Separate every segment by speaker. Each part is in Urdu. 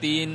Speaker 1: 3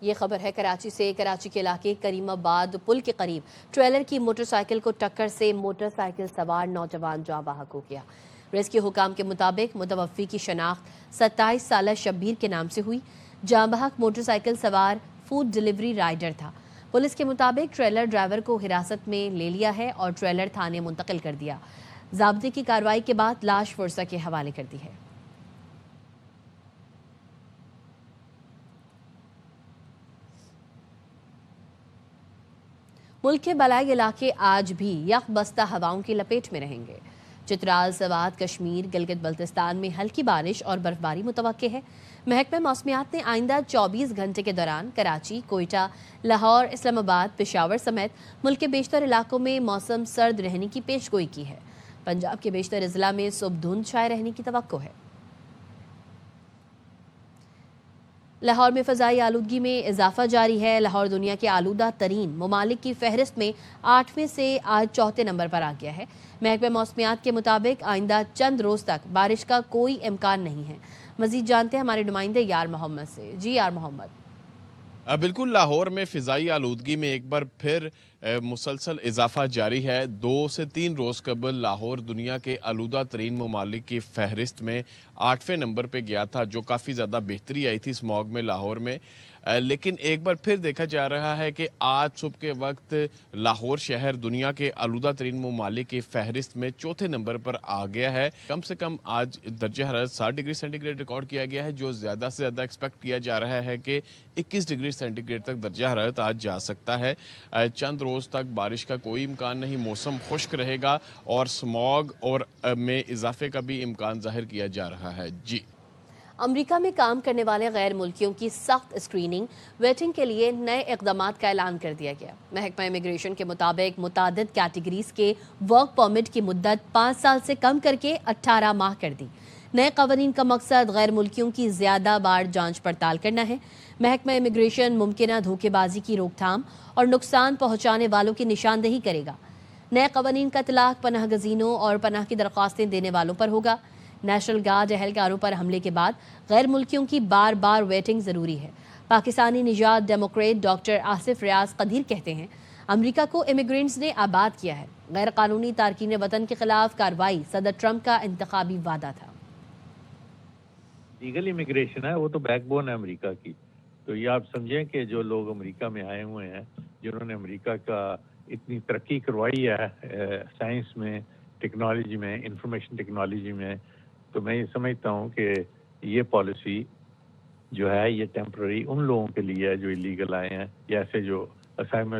Speaker 2: یہ خبر ہے کراچی سے۔ کراچی کے علاقے کریم آباد پل کے قریب ٹریلر کی موٹر سائیکل کو ٹکر سے موٹر سائیکل سوار نوجوان جاں بحق ہو گیا۔ ریسکیو حکام کے مطابق متوفی کی شناخت 27 سالہ شبیر کے نام سے ہوئی۔ جاں بحق موٹر سائیکل سوار فوڈ ڈیلیوری رائڈر تھا۔ پولیس کے مطابق ٹریلر ڈرائیور کو حراست میں لے لیا ہے اور ٹریلر تھانے منتقل کر دیا۔ ضابطے کی کارروائی کے بعد لاش ورثہ کے حوالے کر دی ہے۔ ملک کے بالائی علاقے آج بھی یک بستہ ہواؤں کی لپیٹ میں رہیں گے۔ چترال، سوات، کشمیر، گلگت بلتستان میں ہلکی بارش اور برف باری متوقع ہے۔ محکمہ موسمیات نے آئندہ 24 گھنٹے کے دوران کراچی، کوئٹہ، لاہور، اسلام آباد، پشاور سمیت ملک کے بیشتر علاقوں میں موسم سرد رہنے کی پیش گوئی کی ہے۔ پنجاب کے بیشتر اضلاع میں صبح دھند چھائے رہنے کی توقع ہے۔ لاہور میں فضائی آلودگی میں اضافہ جاری ہے۔ لاہور دنیا کے آلودہ ترین ممالک کی فہرست میں 8ویں سے آج 4تھے نمبر پر آ گیا ہے۔ محکمہ موسمیات کے مطابق آئندہ چند روز تک بارش کا کوئی امکان نہیں ہے۔ مزید جانتے ہیں ہمارے نمائندے یار محمد سے۔ جی یار محمد۔
Speaker 3: بالکل، لاہور میں فضائی آلودگی میں ایک بار پھر مسلسل اضافہ جاری ہے۔ 2 سے 3 روز قبل لاہور دنیا کے آلودہ ترین ممالک کی فہرست میں 8ویں نمبر پہ گیا تھا، جو کافی زیادہ بہتری آئی تھی اسموگ میں لاہور میں۔ لیکن ایک بار پھر دیکھا جا رہا ہے کہ آج صبح کے وقت لاہور شہر دنیا کے آلودہ ترین ممالک کی فہرست میں 4تھے نمبر پر آ گیا ہے۔ کم سے کم آج درجہ حرارت 60 ڈگری سینٹی گریڈ ریکارڈ کیا گیا ہے، جو زیادہ سے زیادہ ایکسپیکٹ کیا جا رہا ہے کہ 21 ڈگری سینٹی گریڈ تک درجہ حرارت آج جا سکتا ہے۔ چند روز تک بارش کا کوئی امکان نہیں، موسم خشک رہے گا اور اسموگ اور میں اضافے کا بھی امکان ظاہر کیا جا رہا ہے۔ جی،
Speaker 2: امریکہ میں کام کرنے والے غیر ملکیوں کی سخت اسکریننگ ویٹنگ کے لیے نئے اقدامات کا اعلان کر دیا گیا۔ محکمہ امیگریشن کے مطابق متعدد کیٹیگریز کے ورک پرمٹ کی مدت 5 سال سے کم کر کے 18 ماہ کر دی۔ نئے قوانین کا مقصد غیر ملکیوں کی زیادہ بار جانچ پڑتال کرنا ہے۔ محکمہ امیگریشن ممکنہ دھوکے بازی کی روک تھام اور نقصان پہنچانے والوں کی نشاندہی کرے گا۔ نئے قوانین کا اطلاق پناہ گزینوں اور پناہ کی درخواستیں دینے والوں پر ہوگا۔ نیشنل گارڈ اہلکاروں پر حملے کے بعد غیر ملکیوں کی بار بار ویٹنگ ضروری ہے۔ پاکستانی نژاد ڈیموکریٹ ڈاکٹر آصف ریاض قدیر کہتے ہیں، امریکہ کو امیگرینٹس نے آباد کیا ہے۔ غیر قانونی تارکین وطن کے خلاف کارروائی صدر ٹرمپ کا انتخابی وعدہ تھا۔
Speaker 4: لیگل امیگریشن ہے، وہ تو بیک بون ہے امریکہ کی۔ تو یہ آپ سمجھیں کہ جو لوگ امریکہ میں آئے ہوئے ہیں، جنہوں نے امریکہ کا اتنی ترقی کروائی ہے سائنس میں، ٹیکنالوجی میں، انفارمیشن ٹیکنالوجی میں، تو میں یہ سمجھتا ہوں کہ یہ پالیسی جو ہے یہ ٹیمپرری ان لوگوں کے لیے ہے جو ایلیگل آئے ہیں، یا ایسے جو اسائلم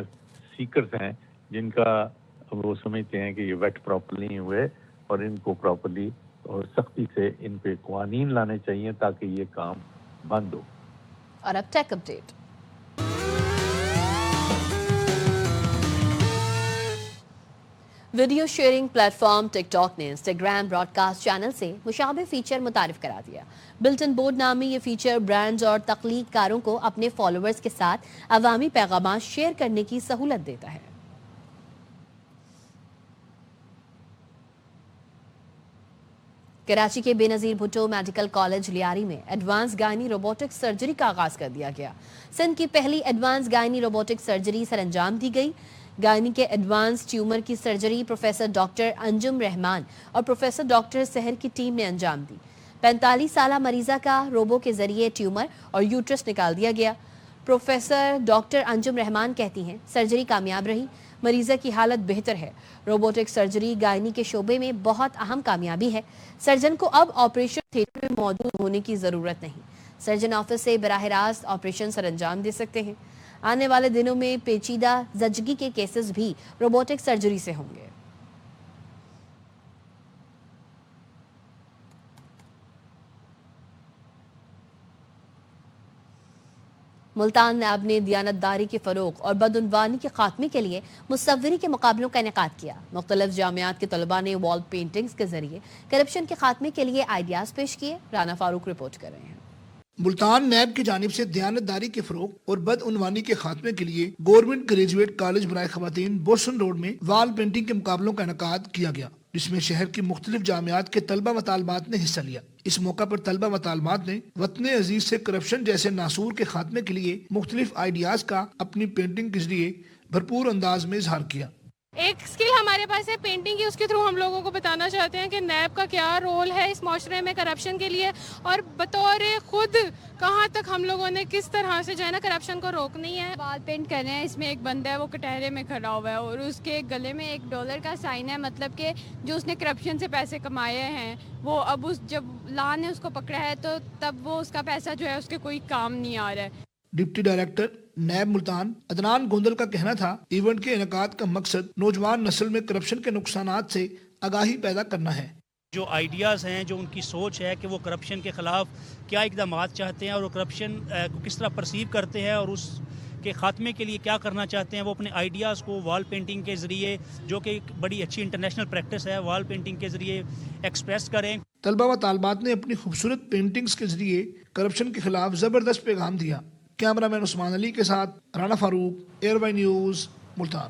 Speaker 4: سیکرز ہیں جن کا وہ سمجھتے ہیں کہ یہ ویٹ پراپر نہیں ہوئے، اور ان کو پراپرلی اور سختی سے ان پہ قوانین لانے چاہیے تاکہ یہ کام بند ہو۔
Speaker 2: اور اب tech update. Video sharing platform TikTok نے انسٹاگرام براڈ کاسٹ چینل سے مشابہ فیچر متعارف کرا دیا۔ بلٹن بورڈ نامی یہ فیچر برانڈز اور تخلیق کاروں کو اپنے فالوورز کے ساتھ عوامی پیغامات شیئر کرنے کی سہولت دیتا ہے۔ کراچی کے بے نظیر بھٹو میڈیکل کالج لیاری میں ایڈوانس گائنی روبوٹک سرجری کا آغاز کر دیا گیا۔ سندھ کی پہلی ایڈوانس گائنی روبوٹک سرجری سر انجام دی گئی۔ گائنی کے ایڈوانس ٹیومر کی سرجری پروفیسر ڈاکٹر انجم رحمان اور پروفیسر ڈاکٹر سحر کی ٹیم نے انجام دی۔ 45 سالہ مریضہ کا روبو کے ذریعے ٹیومر اور یوٹرس نکال دیا گیا۔ پروفیسر ڈاکٹر انجم رحمان کہتی ہیں، سرجری کامیاب رہی، مریضہ کی حالت بہتر ہے۔ روبوٹک سرجری گائنی کے شعبے میں بہت اہم کامیابی ہے۔ سرجن کو اب آپریشن تھیٹر میں موجود ہونے کی ضرورت نہیں، سرجن آفس سے براہ راست آپریشن سر انجام دے سکتے ہیں۔ آنے والے دنوں میں پیچیدہ زچگی کے کیسز بھی روبوٹک سرجری سے ہوں گے۔ ملتان نیب نے دیانتداری کے فروغ اور بدعنوانی کے خاتمے کے لیے مصوری کے مقابلوں کا انعقاد کیا۔ مختلف جامعات کے طلباء نے وال پینٹنگز کے ذریعے کرپشن کے خاتمے کے لیے آئیڈیاز پیش کیے۔ رانا فاروق رپورٹ کر رہے ہیں۔
Speaker 5: ملتان نیب کی جانب سے دیانتداری کے فروغ اور بدعنوانی کے خاتمے کے لیے گورنمنٹ گریجویٹ کالج برائے خواتین بوسٹن روڈ میں وال پینٹنگ کے مقابلوں کا انعقاد کیا گیا، جس میں شہر کی مختلف جامعات کے طلبہ و طالبات نے حصہ لیا۔ اس موقع پر طلبہ و طالبات نے وطن عزیز سے کرپشن جیسے ناسور کے خاتمے کے لیے مختلف آئیڈیاز کا اپنی پینٹنگ کے ذریعے بھرپور انداز میں اظہار کیا۔
Speaker 6: ایک سکل ہمارے پاس ہے پینٹنگ کی، اس کے تھرو ہم لوگوں کو بتانا چاہتے ہیں کہ نیب کا کیا رول ہے اس معاشرے میں کرپشن کے لیے، اور بطور خود کہاں تک ہم لوگوں نے کس طرح سے جو ہے نا کرپشن کو روکنی ہے۔
Speaker 7: وال پینٹ کر رہے ہیں، اس میں ایک بندہ ہے وہ کٹہرے میں کھڑا ہوا ہے اور اس کے گلے میں $1 کا سائن ہے، مطلب کہ جو اس نے کرپشن سے پیسے کمائے ہیں وہ اب جب لا نے اس کو پکڑا ہے تو تب وہ اس کا پیسہ جو ہے اس کے کوئی کام نہیں آ رہا ہے۔
Speaker 5: Deputy director NAB Multan Adnan Gondal کا کہنا تھا ایونٹ کے انعقاد کا مقصد نوجوان نسل میں کرپشن کے نقصانات سے آگاہی پیدا کرنا ہے۔
Speaker 8: جو آئیڈیاز ہیں، جو ان کی سوچ ہے کہ وہ کرپشن کے خلاف کیا اقدامات چاہتے ہیں اور وہ کرپشن کو کس طرح پرسیو کرتے ہیں اور اس کے خاتمے کے لیے کیا کرنا چاہتے ہیں، وہ اپنے آئیڈیاز کو وال پینٹنگ کے ذریعے، جو کہ ایک بڑی اچھی انٹرنیشنل پریکٹس ہے، وال پینٹنگ کے ذریعے ایکسپریس کریں۔
Speaker 5: طلبہ و طالبات نے اپنی خوبصورت پینٹنگز کے ذریعے کرپشن کے خلاف زبردست پیغام دیا۔ کیمرہ مین عثمان علی کے ساتھ رانا فاروق، ایئر وائی نیوز، ملتان۔